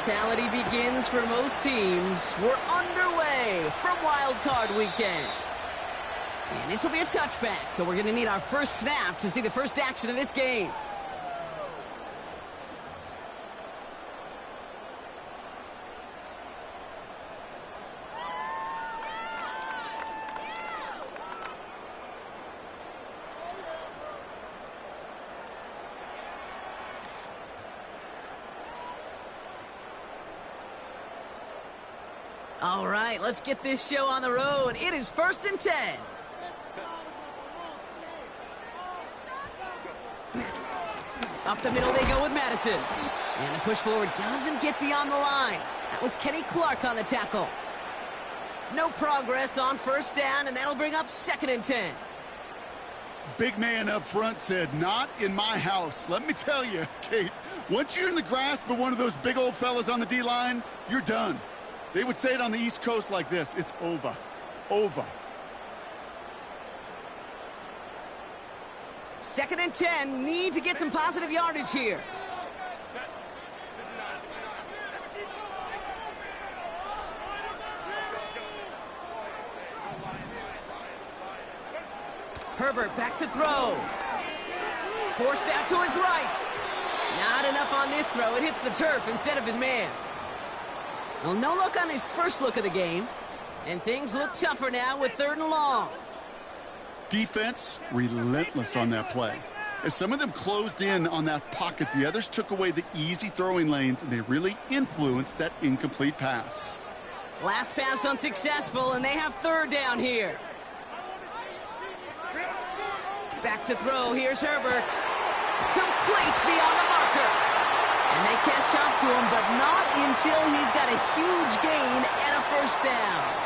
mentality begins for most teams. We're underway from Wild Card Weekend. And this will be a touchback, so we're going to need our first snap to see the first action of this game. All right, let's get this show on the road. It is 1st and 10. Up the middle they go with Madison. And the push forward doesn't get beyond the line. That was Kenny Clark on the tackle. No progress on 1st down, and that'll bring up 2nd and 10. Big man up front said, "Not in my house." Let me tell you, Kate, once you're in the grasp of one of those big old fellas on the D-line, you're done. They would say it on the East Coast like this: it's over. Over. 2nd and 10. Need to get some positive yardage here. Herbert back to throw. Forced out to his right. Not enough on this throw. It hits the turf instead of his man. Well, no look on his first look of the game. And things look tougher now with 3rd and long. Defense relentless on that play. As some of them closed in on that pocket, the others took away the easy throwing lanes, and they really influenced that incomplete pass. Last pass unsuccessful, and they have 3rd down here. Back to throw. Here's Herbert. Complete beyond the marker. And they catch up to him, but not until he's got a huge gain and a 1st down.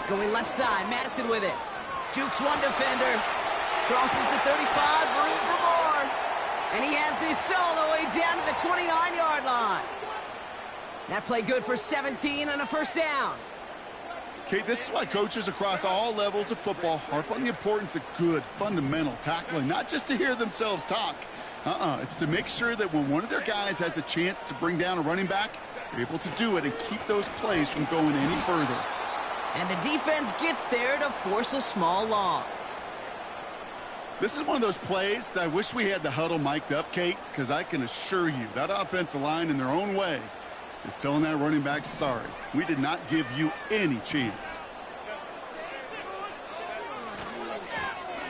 Going left side, Madison with it. Jukes one defender. Crosses the 35, room for more. And he has this all the way down to the 29-yard line. That play good for 17 and a 1st down. Kate, this is why coaches across all levels of football harp on the importance of good, fundamental tackling, not just to hear themselves talk. It's to make sure that when one of their guys has a chance to bring down a running back, they're able to do it and keep those plays from going any further. And the defense gets there to force a small loss. This is one of those plays that I wish we had the huddle mic'd up, Kate, because I can assure you that offensive line in their own way is telling that running back, sorry, we did not give you any chance.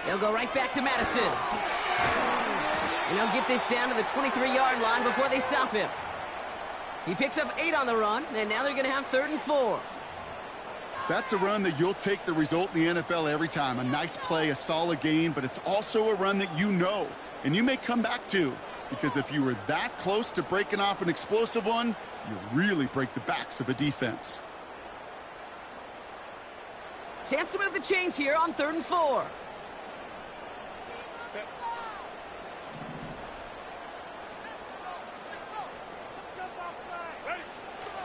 They'll go right back to Madison. And he'll get this down to the 23-yard line before they stop him. He picks up 8 on the run, and now they're going to have 3rd and 4. That's a run that you'll take the result in the NFL every time. A nice play, a solid gain, but it's also a run that you know, and you may come back to. Because if you were that close to breaking off an explosive one, you really break the backs of a defense. Chance to move the chains here on 3rd and 4.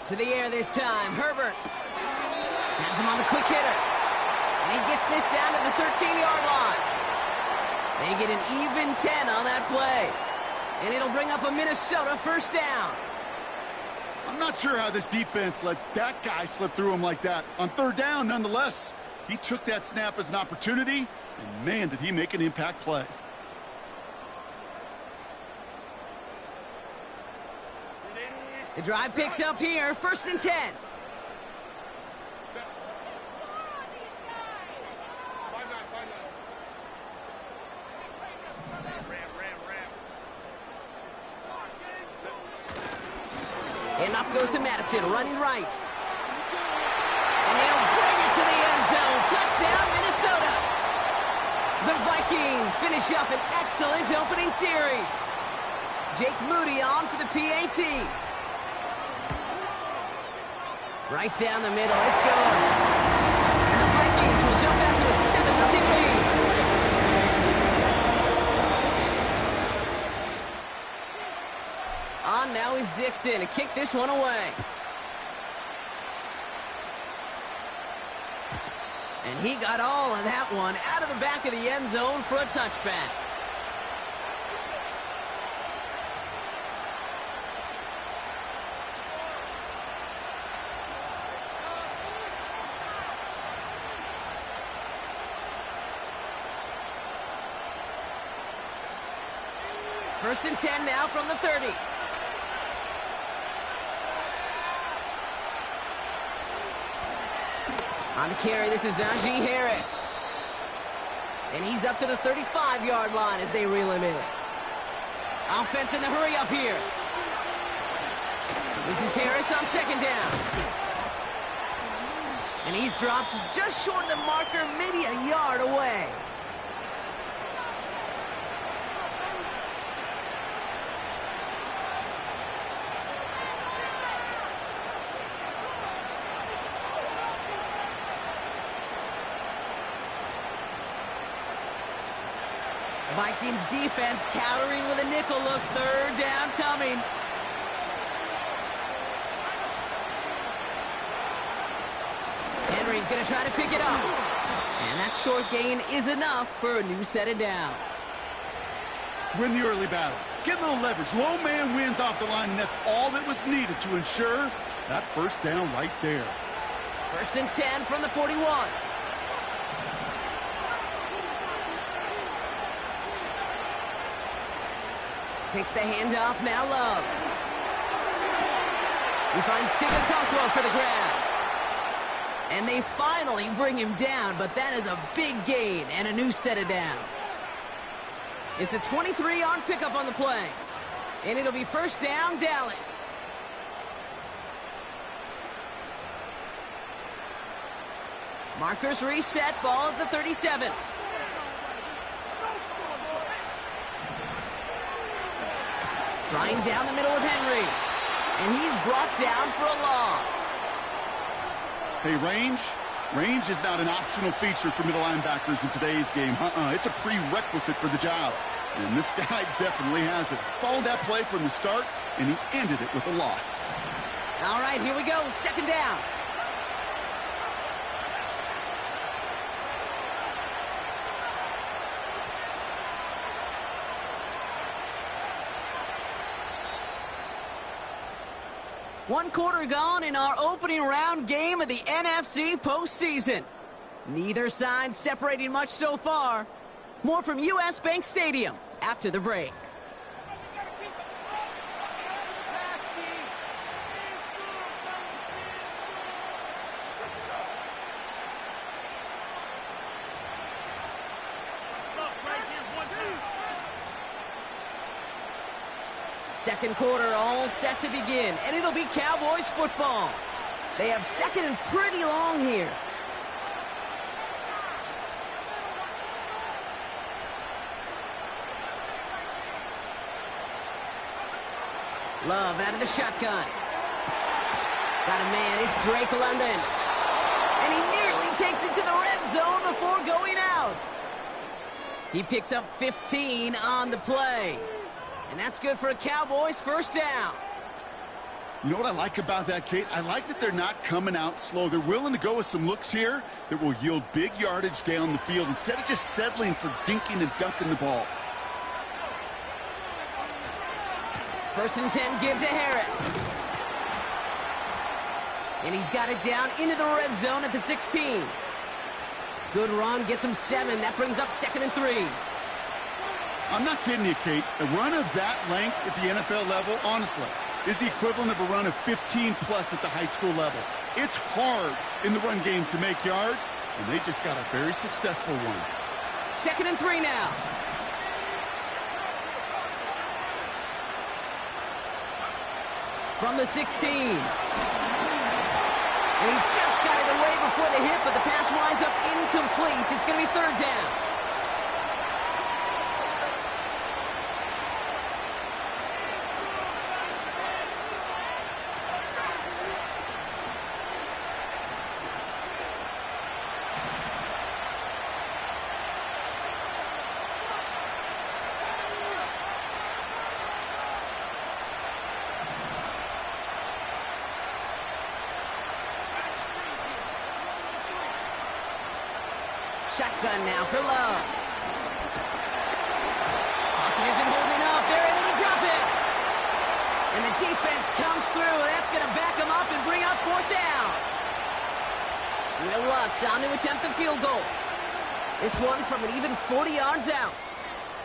To the air this time. Herbert has him on the quick hitter. And he gets this down to the 13-yard line. They get an even 10 on that play. And it'll bring up a Minnesota 1st down. I'm not sure how this defense let that guy slip through him like that. On 3rd down, nonetheless, he took that snap as an opportunity, and man, did he make an impact play. The drive picks up here, 1st and 10. Enough goes to Madison, running right. And he'll bring it to the end zone. Touchdown, Minnesota. The Vikings finish up an excellent opening series. Jake Moody on for the PAT. Right down the middle, it's good. And the Vikings will jump out to a 7-0 lead. On now is Dixon to kick this one away. And he got all of that one out of the back of the end zone for a touchback. First and 10 now from the 30. On the carry, this is Najee Harris. And he's up to the 35-yard line as they reel him in. Offense in the hurry up here. This is Harris on second down. And he's dropped just short of the marker, maybe a yard away. Vikings defense countering with a nickel look. Third down coming. Henry's going to try to pick it up. And that short gain is enough for a new set of downs. Win the early battle. Get a little leverage. Low man wins off the line, and that's all that was needed to ensure that first down right there. First and 10 from the 41. Takes the handoff, now Love. He finds Tigger for the grab. And they finally bring him down, but that is a big gain and a new set of downs. It's a 23-yard pickup on the play. And it'll be first down, Dallas. Markers reset, ball at the 37. Flying down the middle with Henry. And he's brought down for a loss. Hey, range is not an optional feature for middle linebackers in today's game. It's a prerequisite for the job. And this guy definitely has it. Followed that play from the start, and he ended it with a loss. All right, here we go. Second down. One quarter gone in our opening round game of the NFC postseason. Neither side separating much so far. More from US Bank Stadium after the break. Second quarter all set to begin, and it'll be Cowboys football. They have second and pretty long here. Love out of the shotgun. Got a man, it's Drake London. And he nearly takes it to the red zone before going out. He picks up 15 on the play. And that's good for a Cowboys first down. You know what I like about that, Kate? I like that they're not coming out slow. They're willing to go with some looks here that will yield big yardage down the field instead of just settling for dinking and dunking the ball. First and 10, give to Harris. And he's got it down into the red zone at the 16. Good run, gets him 7. That brings up second and 3. I'm not kidding you, Kate. A run of that length at the NFL level, honestly, is the equivalent of a run of 15-plus at the high school level. It's hard in the run game to make yards, and they just got a very successful one. Second and 3 now. From the 16. And he just got it away before the hit, but the pass winds up incomplete. It's going to be third down. Shotgun now for Love. Pocket isn't holding up. They're able to drop it. And the defense comes through. That's going to back them up and bring up fourth down. Will Lutz on to attempt the field goal. This one from an even 40 yards out.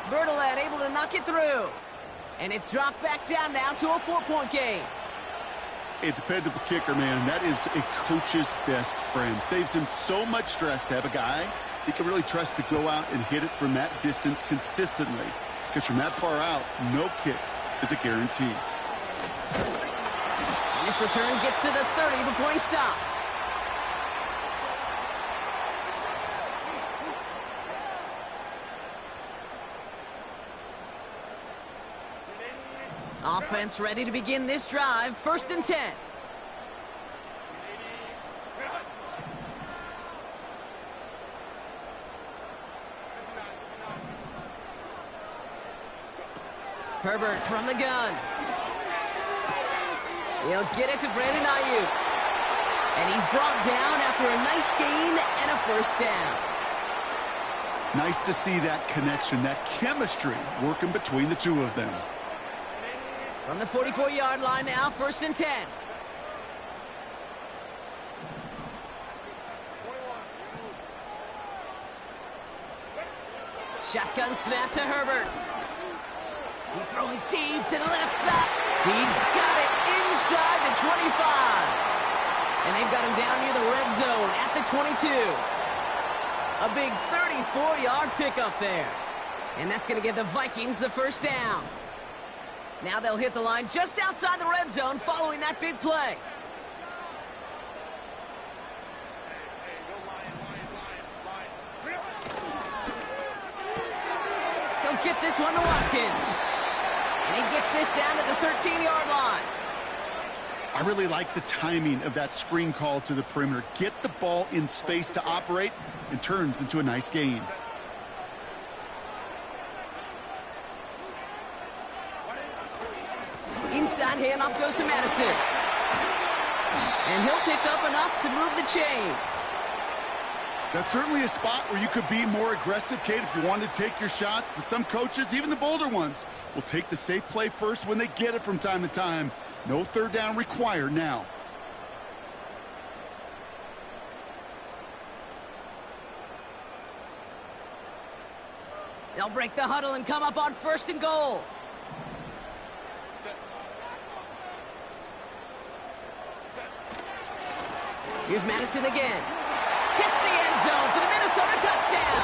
Bertolet able to knock it through. And it's dropped back down now to a 4-point game. A dependable kicker, man. That is a coach's best friend. Saves him so much stress to have a guy he can really trust to go out and hit it from that distance consistently. Because from that far out, no kick is a guarantee. And this return gets to the 30 before he stopped. Offense ready to begin this drive. 1st and 10. Herbert from the gun. He'll get it to Brandon Ayuk. And he's brought down after a nice gain and a 1st down. Nice to see that connection, that chemistry working between the two of them. From the 44-yard line now, 1st and 10. Shotgun snap to Herbert. He's throwing deep to the left side. He's got it inside the 25. And they've got him down near the red zone at the 22. A big 34-yard pickup there. And that's going to give the Vikings the 1st down. Now they'll hit the line just outside the red zone following that big play. He'll get this one to Watkins. And he gets this down to the 13-yard line. I really like the timing of that screen call to the perimeter. Get the ball in space to operate and turns into a nice gain. Inside handoff goes to Madison. And he'll pick up enough to move the chains. That's certainly a spot where you could be more aggressive, Kate, if you wanted to take your shots. But some coaches, even the bolder ones, will take the safe play first when they get it from time to time. No 3rd down required now. They'll break the huddle and come up on 1st and goal. Here's Madison again. Hits the end zone for the Minnesota touchdown.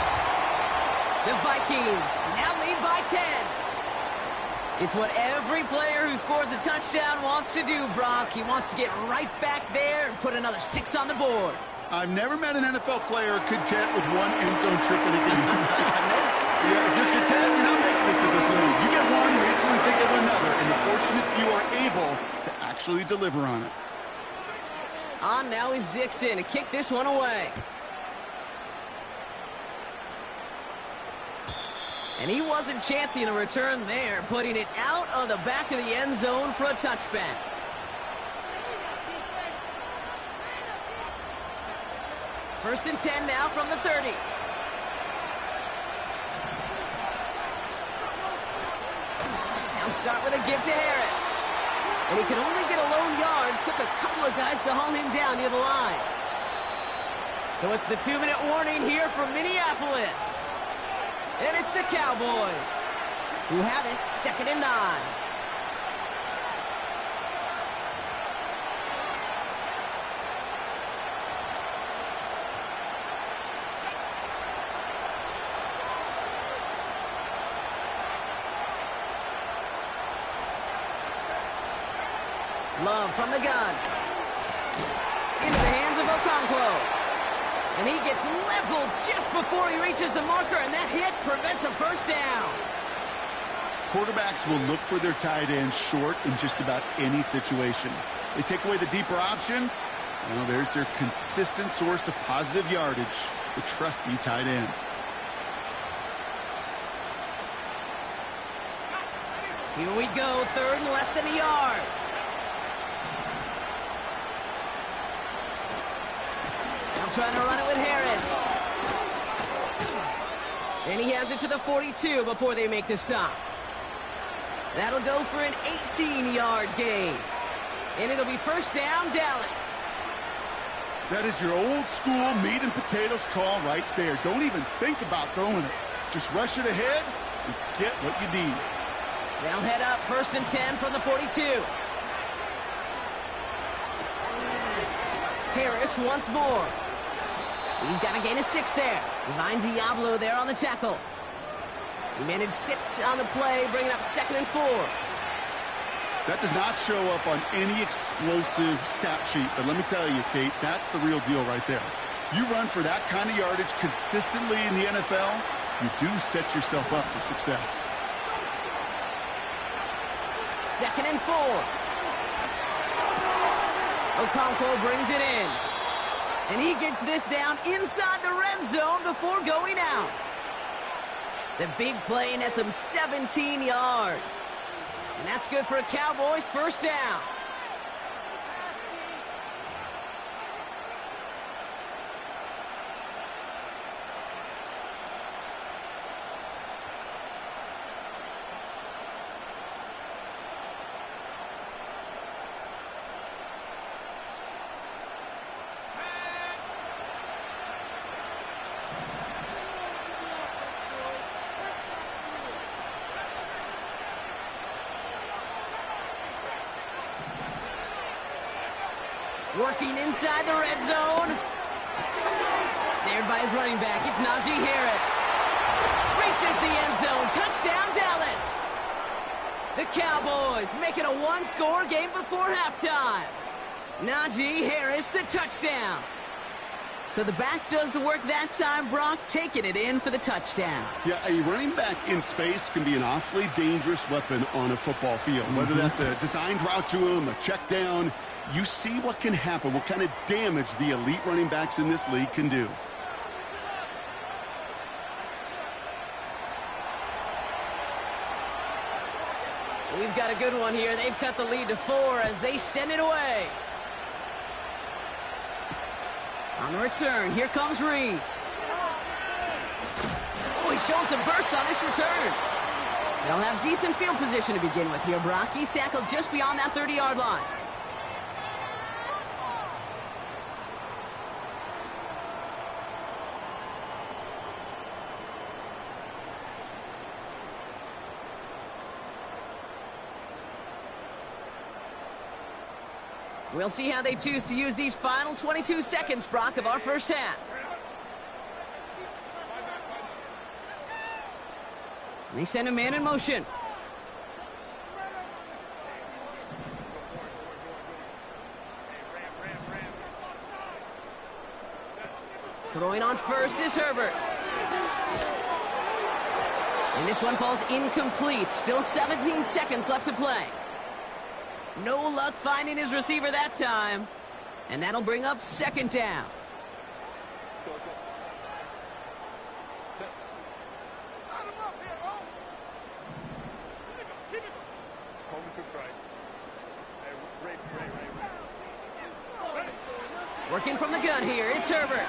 The Vikings now lead by 10. It's what every player who scores a touchdown wants to do, Brock. He wants to get right back there and put another 6 on the board. I've never met an NFL player content with one end zone trip in a game. Yeah, if you're content, you're not making it to this league. You get one, you instantly think of another, and the fortunate few are able to actually deliver on it. On now is Dixon to kick this one away. And he wasn't chancing a return there, putting it out of the back of the end zone for a touchback. First and 10 now from the 30. Now start with a give to Harris. And he could only get a lone yard. Took a couple of guys to haul him down near the line. So it's the 2-minute warning here from Minneapolis. And it's the Cowboys, who have it 2nd and 9. Love from the gun. Into the hands of Okonkwo. And he gets leveled just before he reaches the marker, and that hit prevents a 1st down. Quarterbacks will look for their tight end short in just about any situation. They take away the deeper options. Well, there's their consistent source of positive yardage, the trusty tight end. Here we go, 3rd and less than a yard. Now trying to run it with Harris. And he has it to the 42 before they make the stop. That'll go for an 18-yard gain. And it'll be first down, Dallas. That is your old school meat and potatoes call right there. Don't even think about throwing it. Just rush it ahead and get what you need. They'll head up first and 10 from the 42. Harris once more. He's got a gain of 6 there. Divine Diablo there on the tackle. He managed 6 on the play, bringing up 2nd and 4. That does not show up on any explosive stat sheet, but let me tell you, Kate, that's the real deal right there. You run for that kind of yardage consistently in the NFL, you do set yourself up for success. 2nd and 4. Okonkwo brings it in. And he gets this down inside the red zone before going out. The big play nets him 17 yards. And that's good for a Cowboys first down. Working inside the red zone. Snared by his running back. It's Najee Harris. Reaches the end zone. Touchdown, Dallas. The Cowboys make it a one-score game before halftime. Najee Harris, the touchdown. So the back does the work that time, Brock, taking it in for the touchdown. Yeah, a running back in space can be an awfully dangerous weapon on a football field. Whether that's a designed route to him, a check down, you see what can happen, what kind of damage the elite running backs in this league can do. We've got a good one here. They've cut the lead to 4 as they send it away. On the return, here comes Reed. Oh, he's showing some burst on this return. They'll have decent field position to begin with here, Brock. He's tackled just beyond that 30-yard line. We'll see how they choose to use these final 22 seconds, Brock, of our first half. They send a man in motion. Throwing on first is Herbert. And this one falls incomplete. Still 17 seconds left to play. No luck finding his receiver that time. And that'll bring up second down. Working from the gun here, it's Herbert.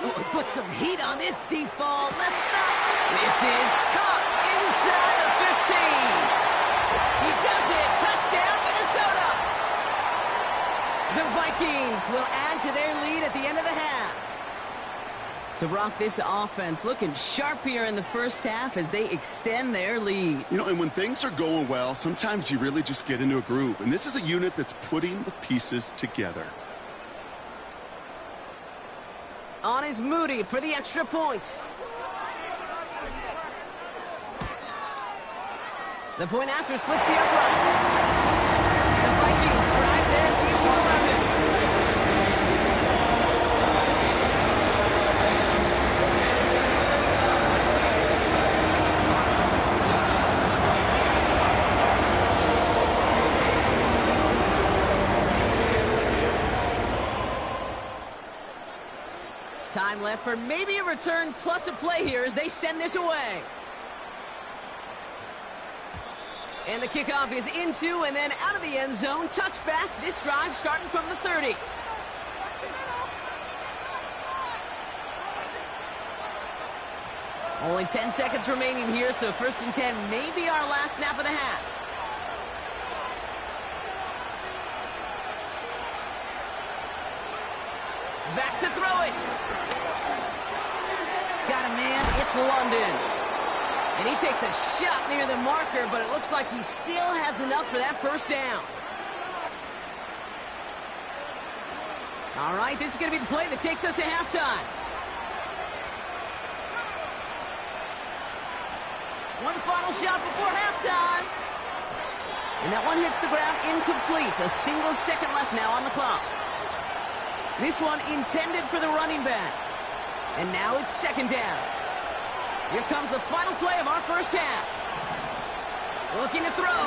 Oh, he put some heat on this deep ball. Left side. This is caught inside the 15. He does it. Touchdown, Minnesota. The Vikings will add to their lead at the end of the half. So, Brock, this offense looking sharp here in the first half as they extend their lead. You know, and when things are going well, sometimes you really just get into a groove. And this is a unit that's putting the pieces together. On is Moody for the extra point. The point after splits the uprights. And the Vikings drive their lead to 11. Time left for maybe a return plus a play here as they send this away. And the kickoff is into and then out of the end zone. Touchback. This drive starting from the 30. Only 10 seconds remaining here, so 1st and 10 may be our last snap of the half. Back to throw it. Got a man. It's London. And he takes a shot near the marker, but it looks like he still has enough for that 1st down. All right, this is going to be the play that takes us to halftime. One final shot before halftime. And that one hits the ground incomplete. A single second left now on the clock. This one intended for the running back. And now it's 2nd down. Here comes the final play of our 1st half. Looking to throw.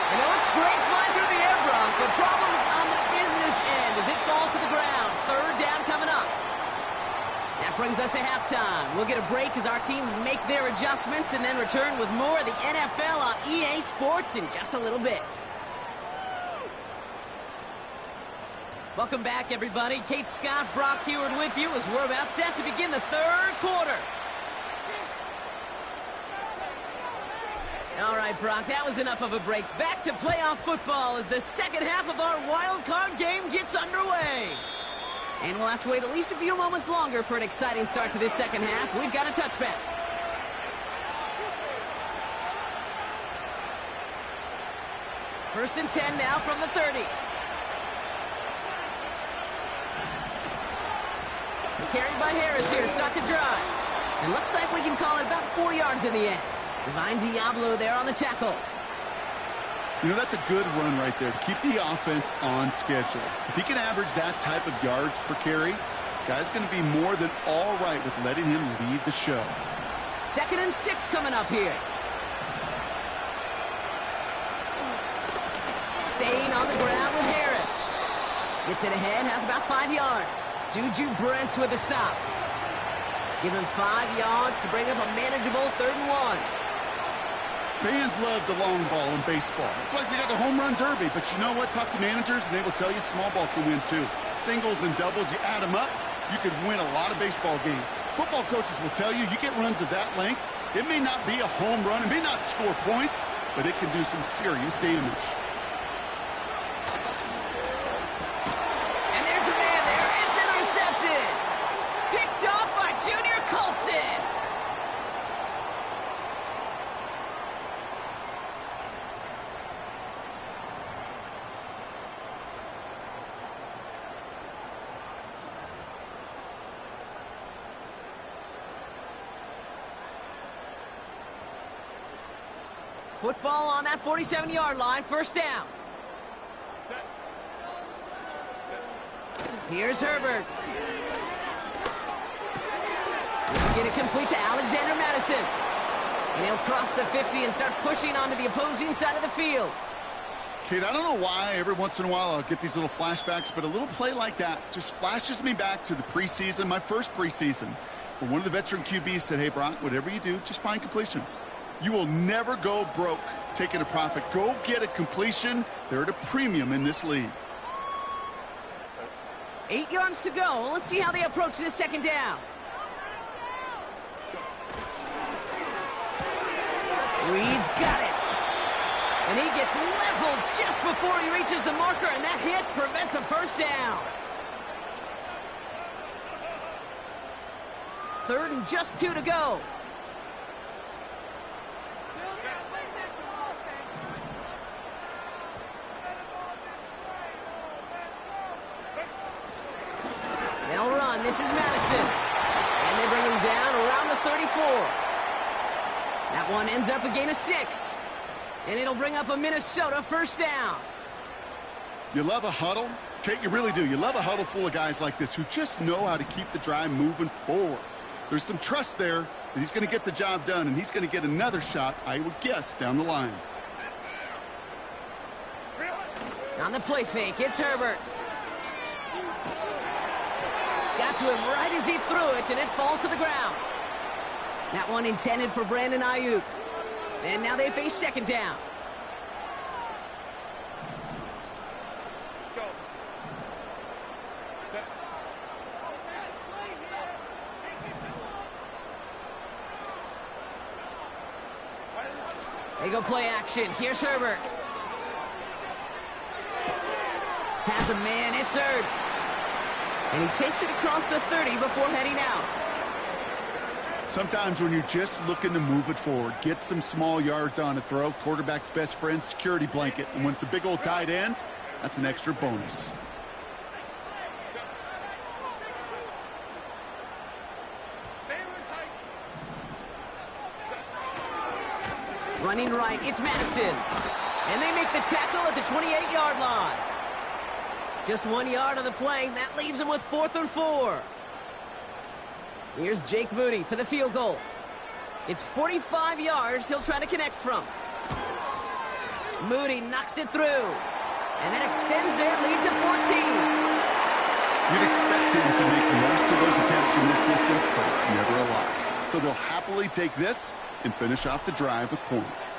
And it looks great flying through the air, Brock, but problems on the business end as it falls to the ground. 3rd down coming up. That brings us to halftime. We'll get a break as our teams make their adjustments and then return with more of the NFL on EA Sports in just a little bit. Welcome back, everybody. Kate Scott, Brock Heward with you as we're about set to begin the 3rd quarter. All right, Brock, that was enough of a break. Back to playoff football as the 2nd half of our wild card game gets underway. And we'll have to wait at least a few moments longer for an exciting start to this 2nd half. We've got a touchback. First and 10 now from the 30. Carried by Harris here to start the drive. And looks like we can call it about 4 yards in the end. Divine Diablo there on the tackle. You know, that's a good run right there to keep the offense on schedule. If he can average that type of yards per carry, this guy's going to be more than all right with letting him lead the show. 2nd and 6 coming up here. Staying on the ground with Harris. Gets it ahead, has about 5 yards. Juju Brents with a stop. Give him 5 yards to bring up a manageable 3rd and 1. Fans love the long ball in baseball. It's like they got the home run derby, but you know what? Talk to managers, and they will tell you small ball can win too. Singles and doubles, you add them up, you could win a lot of baseball games. Football coaches will tell you, you get runs of that length, it may not be a home run, it may not score points, but it can do some serious damage. And there's a man there. It's intercepted. Picked off by Junior Colson. Football on that 47-yard line, 1st down. Here's Herbert. Get it complete to Alexander Madison. And he'll cross the 50 and start pushing onto the opposing side of the field. Kate, I don't know why every once in a while I'll get these little flashbacks, but a little play like that just flashes me back to the preseason, my first preseason, where one of the veteran QBs said, hey, Brock, whatever you do, just find completions. You will never go broke taking a profit. Go get a completion. They're at a premium in this league. 8 yards to go. Let's see how they approach this 2nd down. Reed's got it. And he gets leveled just before he reaches the marker, and that hit prevents a 1st down. 3rd and just 2 to go. They'll run. This is Madison. And they bring him down around the 34. That one ends up a gain of 6. And it'll bring up a Minnesota 1st down. You love a huddle? Kate, you really do. You love a huddle full of guys like this who just know how to keep the drive moving forward. There's some trust there that he's going to get the job done, and he's going to get another shot, I would guess, down the line. On the play fake, it's Herbert. Got to him right as he threw it, and it falls to the ground. That one intended for Brandon Ayuk. And now they face 2nd down. They go play action. Here's Herbert. Has a man. It's Ertz. And he takes it across the 30 before heading out. Sometimes when you're just looking to move it forward, get some small yards on a throw, quarterback's best friend, security blanket. And when it's a big old tight end, that's an extra bonus. Running right, it's Madison. And they make the tackle at the 28-yard line. Just 1 yard on the play. That leaves them with 4th and 4. Here's Jake Moody for the field goal. It's 45 yards he'll try to connect from. Moody knocks it through. And that extends their lead to 14. You'd expect him to make most of those attempts from this distance, but it's never a lot. So they'll happily take this and finish off the drive with points.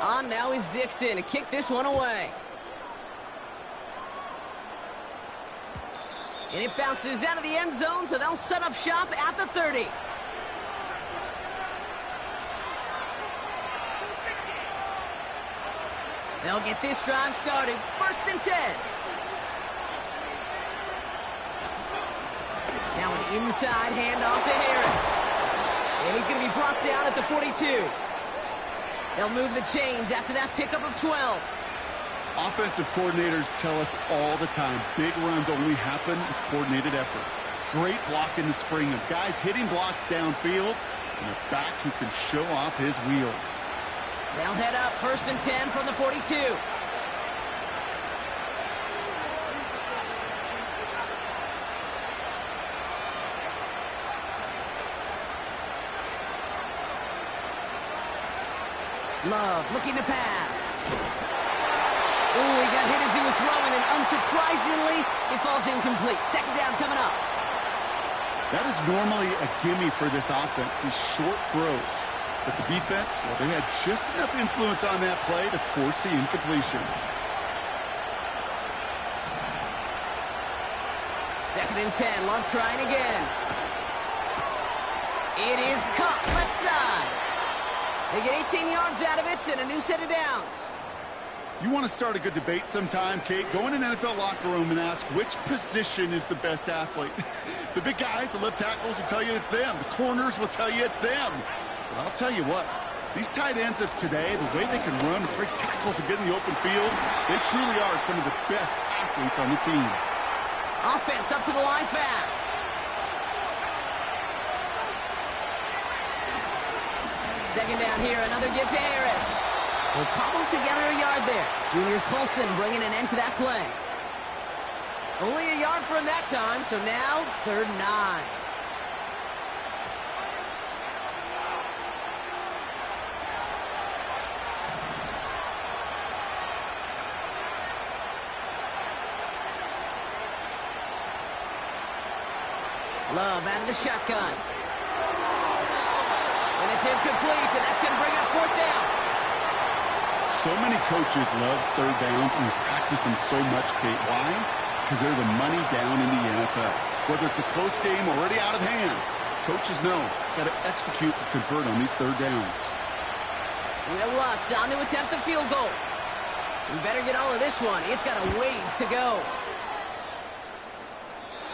On now is Dixon to kick this one away. And it bounces out of the end zone, so they'll set up shop at the 30. They'll get this drive started. 1st and 10. Now an inside handoff to Harris. And he's going to be brought down at the 42. They'll move the chains after that pickup of 12. Offensive coordinators tell us all the time, big runs only happen with coordinated efforts. Great block in the spring of guys hitting blocks downfield and a back who can show off his wheels. They'll head up 1st and 10 from the 42. Love looking to pass. Ooh, he got hit as he was throwing, and unsurprisingly, it falls incomplete. 2nd down coming up. That is normally a gimme for this offense, these short throws. But the defense, well, they had just enough influence on that play to force the incompletion. 2nd and 10, Love trying again. It is caught left side. They get 18 yards out of it and a new set of downs. You want to start a good debate sometime, Kate? Go in an NFL locker room and ask which position is the best athlete. The big guys, the left tackles will tell you it's them. The corners will tell you it's them. But I'll tell you what, these tight ends of today, the way they can run, break tackles and get in the open field, they truly are some of the best athletes on the team. Offense up to the line fast. Second down here, another give to Harris. We'll cobble together a yard there. Junior Colson bringing an end to that play. Only a yard for him that time, so now 3rd and 9. Love out of the shotgun. And it's incomplete, and that's going to bring up 4th down. So many coaches love 3rd downs and practice them so much, Kate. Why? Because they're the money down in the NFL. Whether it's a close game already out of hand, coaches know got to execute and convert on these 3rd downs. Will Lutz on to attempt the field goal. We better get all of this one. It's got a ways to go.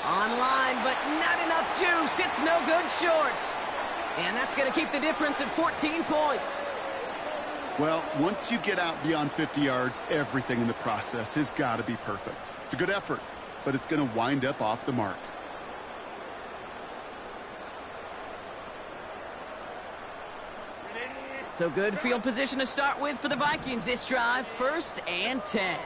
Online, but not enough juice. It's no good short. And that's going to keep the difference at 14 points. Well, once you get out beyond 50 yards, everything in the process has got to be perfect. It's a good effort, but it's going to wind up off the mark. So good field position to start with for the Vikings this drive. 1st and 10.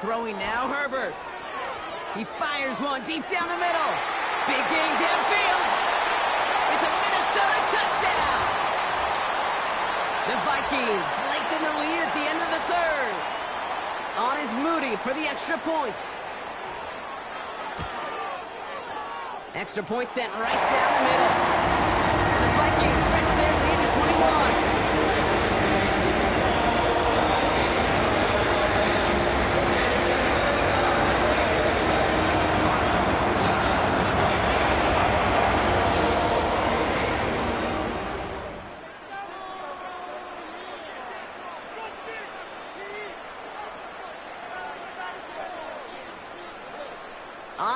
Throwing now, Herbert. He fires one deep down the middle. Big game downfield. It's a Minnesota touchdown. The Vikings lengthen the lead at the end of the 3rd. On is Moody for the extra point. Extra point sent right down the middle. And the Vikings stretch their lead to 21.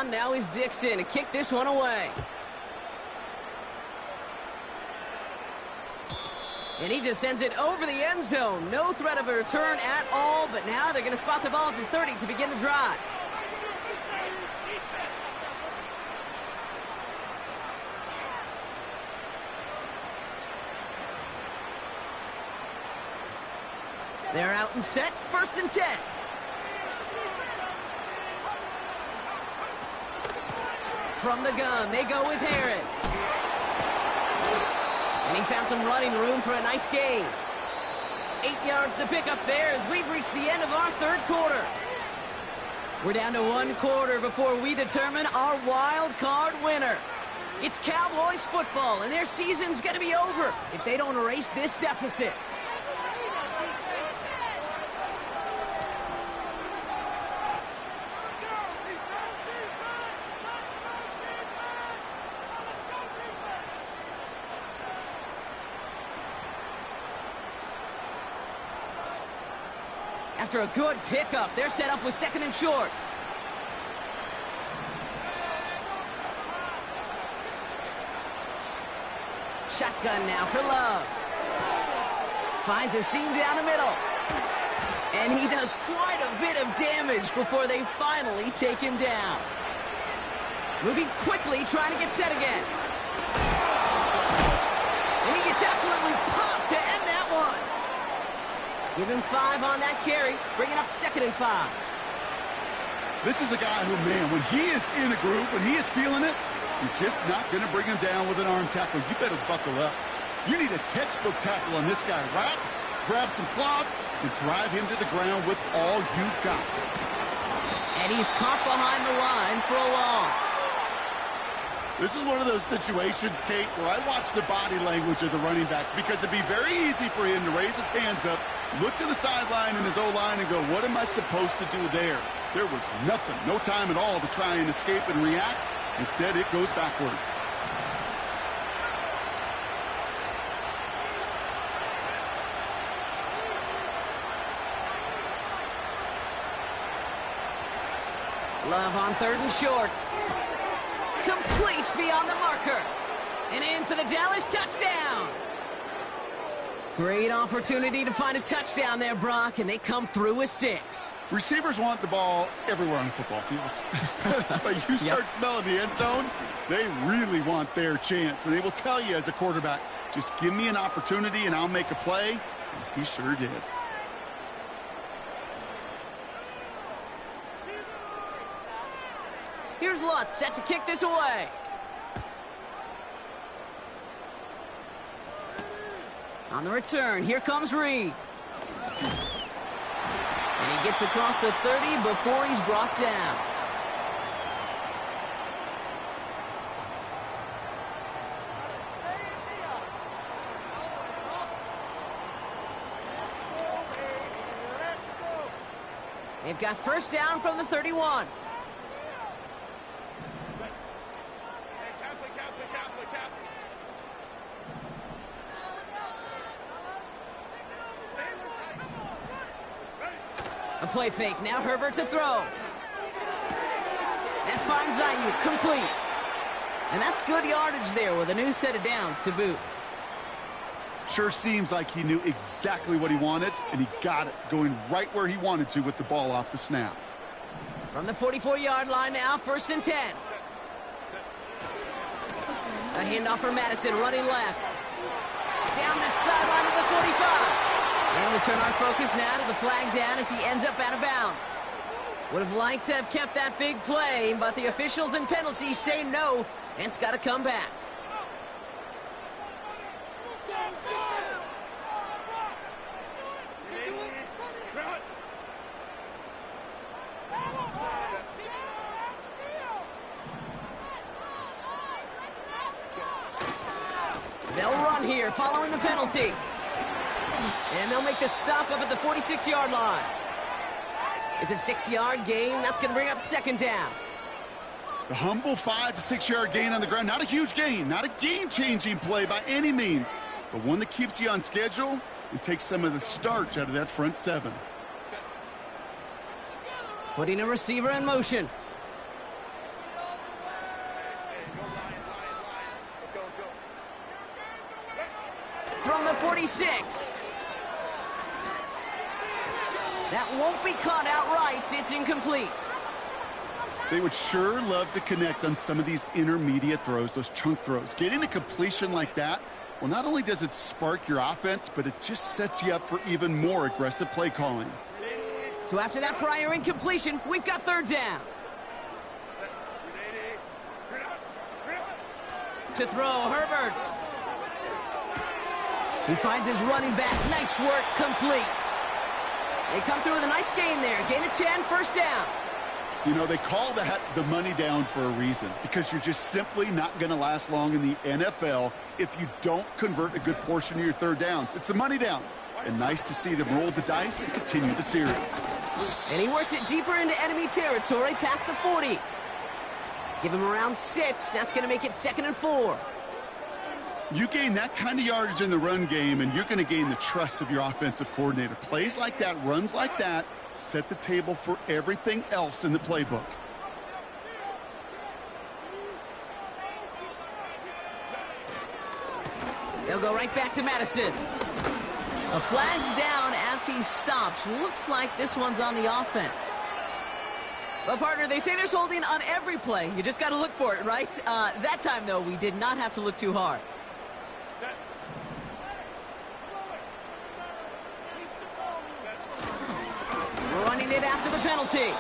on. Now is Dixon to kick this one away. And he just sends it over the end zone. No threat of a return at all, but now they're going to spot the ball at the 30 to begin the drive. They're out and set, 1st and 10. From the gun, they go with Harris. And he found some running room for a nice gain. 8 yards to pick up there as we've reached the end of our 3rd quarter. We're down to 1 quarter before we determine our wild card winner. It's Cowboys football, and their season's going to be over if they don't erase this deficit. After a good pickup, they're set up with 2nd and short. Shotgun now for Love. Finds a seam down the middle. And he does quite a bit of damage before they finally take him down. Moving quickly, trying to get set again. And he gets absolutely popped to end that one. Give him 5 on that carry, bringing up 2nd and 5. This is a guy who, man, when he is in a group, when he is feeling it, you're just not going to bring him down with an arm tackle. You better buckle up. You need a textbook tackle on this guy. Wrap, grab some cloth, and drive him to the ground with all you got. And he's caught behind the line for a loss. This is one of those situations, Kate, where I watch the body language of the running back because it'd be very easy for him to raise his hands up, look to the sideline in his O-line and go, what am I supposed to do there? There was nothing, no time at all to try and escape and react. Instead, it goes backwards. Love on 3rd and short. Complete beyond the marker. And in for the Dallas touchdown. Great opportunity to find a touchdown there, Brock, and they come through with 6. Receivers want the ball everywhere on the football field. But you start smelling the end zone, they really want their chance. And they will tell you as a quarterback, just give me an opportunity and I'll make a play. And he sure did. Here's Lutz set to kick this away. On the return, here comes Reed. And he gets across the 30 before he's brought down. They've got 1st down from the 31. A play fake. Now Herbert to throw. That finds Ayuk complete. And that's good yardage there with a new set of downs to boot. Sure seems like he knew exactly what he wanted, and he got it, going right where he wanted to with the ball off the snap. From the 44-yard line now, 1st and 10. A handoff for Madison, running left. Down the sideline of the 45. And we'll turn our focus now to the flag down as he ends up out of bounds. Would have liked to have kept that big play, but the officials and penalties say no, and it's got to come back. They'll run here following the penalty. And they'll make the stop up at the 46-yard line. It's a 6-yard gain. That's going to bring up 2nd down. The humble 5 to 6 yard gain on the ground. Not a huge gain. Not a game-changing play by any means. But one that keeps you on schedule and takes some of the starch out of that front 7. Putting a receiver in motion. from the 46. That won't be caught outright. It's incomplete. They would sure love to connect on some of these intermediate throws, those chunk throws. Getting a completion like that, well, not only does it spark your offense, but it just sets you up for even more aggressive play calling. So after that prior incompletion, we've got third down. To throw, Herbert. He finds his running back. Nice work, complete. They come through with a nice gain there. Gain of 10, first down. You know, they call that the money down for a reason, because you're just simply not going to last long in the NFL if you don't convert a good portion of your third downs. It's the money down. And nice to see them roll the dice and continue the series. And he works it deeper into enemy territory past the 40. Give him around 6. That's going to make it 2nd and 4. You gain that kind of yardage in the run game, and you're going to gain the trust of your offensive coordinator. Plays like that, runs like that, set the table for everything else in the playbook. They'll go right back to Madison. A flag's down as he stops. Looks like this one's on the offense. Well, partner, they say there's holding on every play. You just got to look for it, right? That time, though, we did not have to look too hard. Running it after the penalty.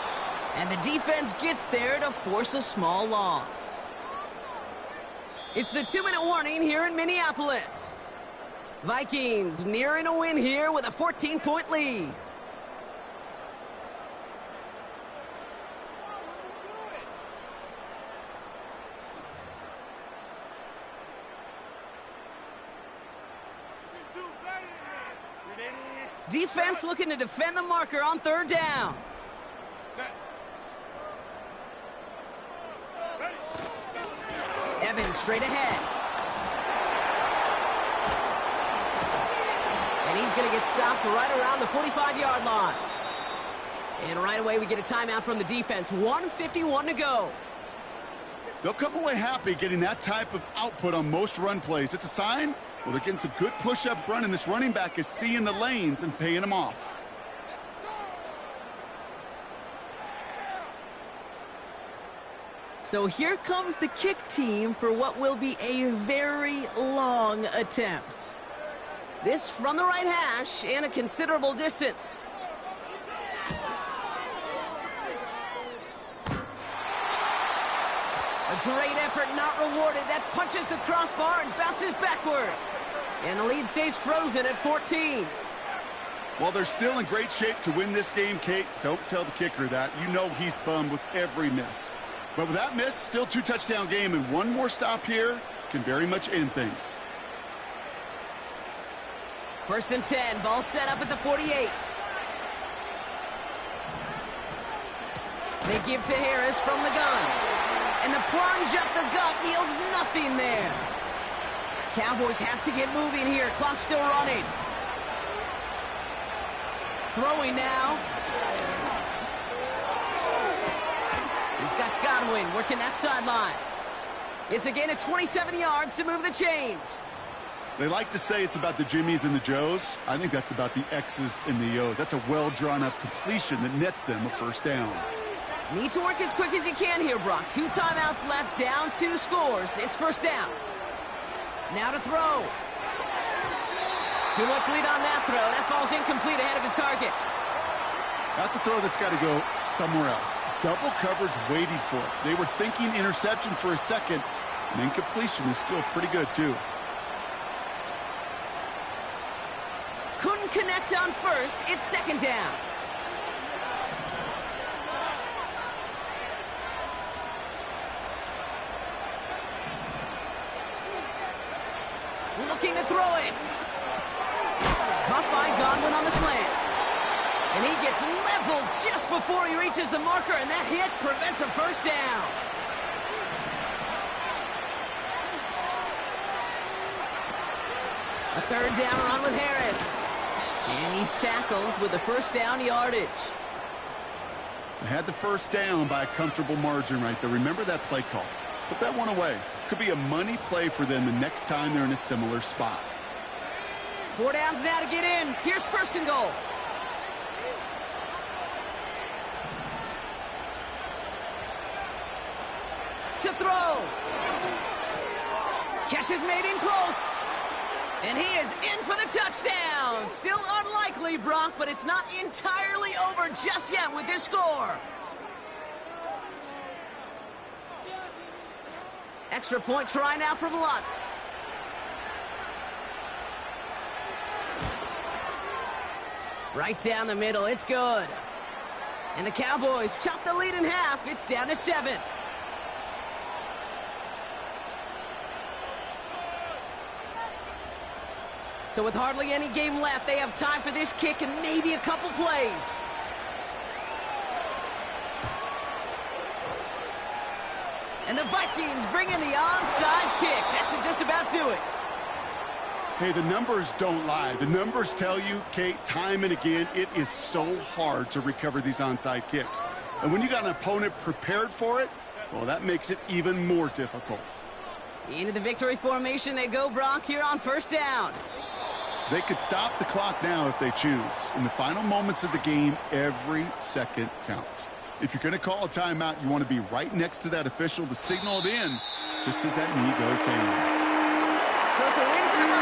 And the defense gets there to force a small loss. It's the 2-minute warning here in Minneapolis. Vikings nearing a win here with a 14-point lead. Defense looking to defend the marker on third down. Evans straight ahead. And he's going to get stopped right around the 45-yard line. And right away we get a timeout from the defense. 1:51 to go. They'll come away happy getting that type of output on most run plays. It's a sign, well, they're getting some good push up front, and this running back is seeing the lanes and paying them off. So here comes the kick team for what will be a very long attempt. This from the right hash and a considerable distance. A great effort not rewarded. That punches the crossbar and bounces backward. And the lead stays frozen at 14. While they're still in great shape to win this game, Kate, don't tell the kicker that. You know he's bummed with every miss. But with that miss, still 2-touchdown game, and one more stop here can very much end things. 1st and 10, ball set up at the 48. They give to Harris from the gun. And the plunge up the gut yields nothing there. Cowboys have to get moving here. Clock still running. Throwing now. He's got Godwin working that sideline. It's a gain of 27 yards to move the chains. They like to say it's about the Jimmies and the Joes. I think that's about the X's and the O's. That's a well-drawn-up completion that nets them a first down. Need to work as quick as you can here, Brock. 2 timeouts left, down 2 scores. It's first down. Now to throw. Too much lead on that throw. That falls incomplete ahead of his target. That's a throw that's got to go somewhere else. Double coverage waiting for it. They were thinking interception for a second, and incompletion is still pretty good, too. Couldn't connect on first. It's second down. Looking to throw it. Caught by Godwin on the slant. And he gets leveled just before he reaches the marker, and that hit prevents a first down. A third down run with Harris. And he's tackled with the first down yardage. They had the first down by a comfortable margin right there. Remember that play call. Put that one away. Could be a money play for them the next time they're in a similar spot. 4 downs now to get in. Here's first and goal. To throw. Catch is made in close. And he is in for the touchdown. Still unlikely, Brock, but it's not entirely over just yet with this score. Extra point try now from Lutz. Right down the middle, it's good. And the Cowboys chop the lead in half. It's down to 7. So with hardly any game left, they have time for this kick and maybe a couple plays. And the Vikings bring in the onside kick. That should just about do it. Hey, the numbers don't lie. The numbers tell you, Kate, time and again, it is so hard to recover these onside kicks. And when you got an opponent prepared for it, well, that makes it even more difficult. Into the victory formation they go, Brock, here on first down. They could stop the clock now if they choose. In the final moments of the game, every second counts. If you're going to call a timeout, you want to be right next to that official to signal it in just as that knee goes down. So it's a win for the